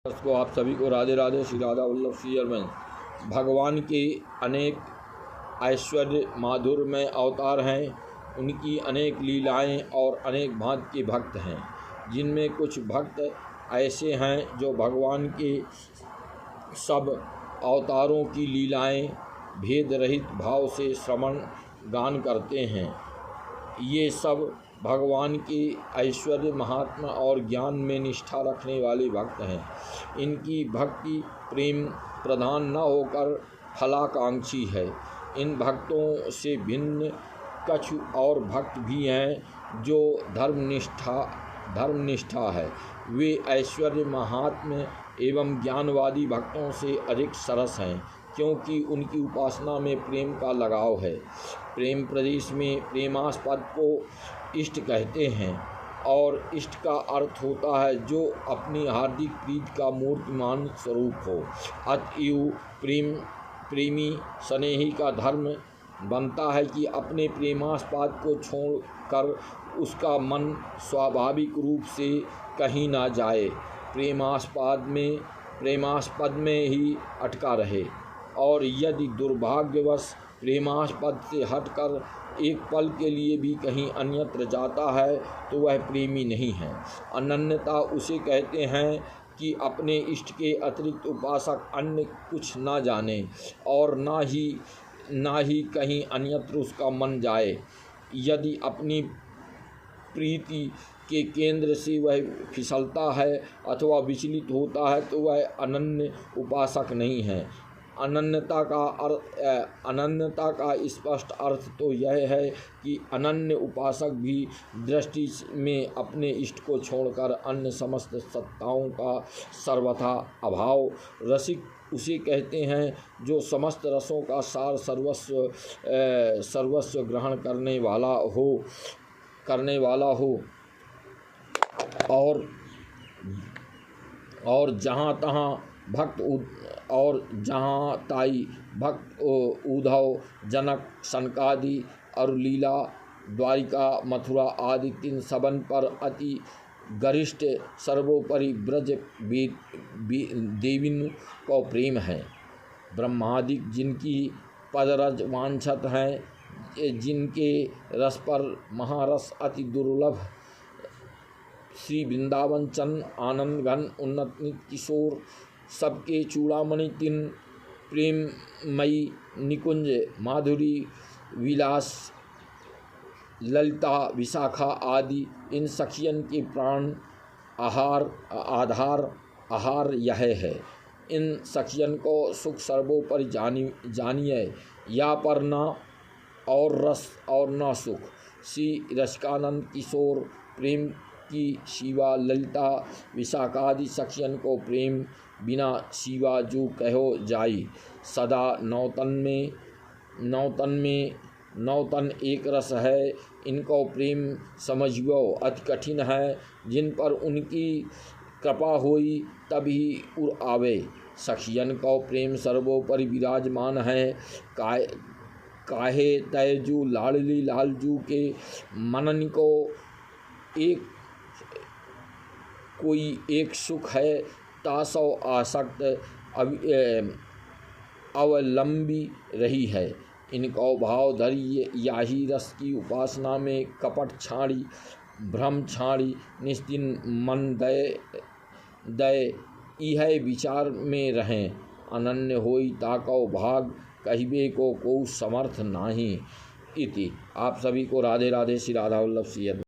को आप सभी को राधे राधे। श्री राधा वल्लभ श्री अरविंद। भगवान के अनेक ऐश्वर्य माधुर्यमय अवतार हैं, उनकी अनेक लीलाएं और अनेक भांति के भक्त हैं, जिनमें कुछ भक्त ऐसे हैं जो भगवान के सब अवतारों की लीलाएं भेद रहित भाव से श्रवण गान करते हैं। ये सब भगवान के ऐश्वर्य महात्मा और ज्ञान में निष्ठा रखने वाले भक्त हैं। इनकी भक्ति प्रेम प्रधान न होकर फलाकांक्षी है। इन भक्तों से भिन्न कुछ और भक्त भी हैं जो धर्मनिष्ठा है। वे ऐश्वर्य महात्मा एवं ज्ञानवादी भक्तों से अधिक सरस हैं, क्योंकि उनकी उपासना में प्रेम का लगाव है। प्रेम प्रदेश में प्रेमास्पद को इष्ट कहते हैं, और इष्ट का अर्थ होता है जो अपनी हार्दिक प्रीति का मूर्तिमान स्वरूप हो। अतएव प्रेमी स्नेही का धर्म बनता है कि अपने प्रेमास्पद को छोड़कर उसका मन स्वाभाविक रूप से कहीं ना जाए, प्रेमास्पद में ही अटका रहे। और यदि दुर्भाग्यवश प्रेमास्पद से हटकर एक पल के लिए भी कहीं अन्यत्र जाता है तो वह प्रेमी नहीं है। अनन्यता उसे कहते हैं कि अपने इष्ट के अतिरिक्त उपासक अन्य कुछ न जाने और ना ही कहीं अन्यत्र उसका मन जाए। यदि अपनी प्रीति के केंद्र से वह फिसलता है अथवा विचलित होता है तो वह अनन्य उपासक नहीं है। अनन्यता का स्पष्ट अर्थ तो यह है कि अनन्य उपासक भी दृष्टि में अपने इष्ट को छोड़कर अन्य समस्त सत्ताओं का सर्वथा अभाव। रसिक उसे कहते हैं जो समस्त रसों का सार सर्वस्व ग्रहण करने वाला हो और जहाँ ताई भक्त उद्धव जनक सनकादि और लीला द्वारिका मथुरा आदि तीन सबन पर अति गरिष्ठ सर्वोपरि ब्रज देविन को प्रेम है। ब्रह्मादिक जिनकी पदरज वांछत हैं, जिनके रस पर महारस अति दुर्लभ, श्री वृंदावन चंद आनंद घन उन्नत किशोर सबके चूड़ामणि तीन प्रेममयी निकुंज माधुरी विलास ललिता विशाखा आदि इन सखियन के प्राण आहार यह है। इन सखियन को सुख सर्वोपरि जानिए, या पर न और रस और न सुख। श्री रसिकानंद किशोर प्रेम की शिवा ललिता विशाखादि सखियन को प्रेम बिना शिवा जो कहो जाई। सदा नौतन एक रस है, इनको प्रेम समझियो अति कठिन है। जिन पर उनकी कृपा होई तभी उर आवे। सखियन को प्रेम सर्वोपरि विराजमान है। काहे तैजू लाडली लालजू के मनन को कोई एक सुख है, तासौ आसक्त अवलंबी रही है। इनको भाव धरी याही रस की उपासना में कपट छाड़ी भ्रम छाड़ी निस्दिन मन दय यह विचार में रहें। अनन्य होई ताको भाग, कहिबे को समर्थ नाही इति। आप सभी को राधे राधे। श्री राधा वल्लभ श्री अरविंद।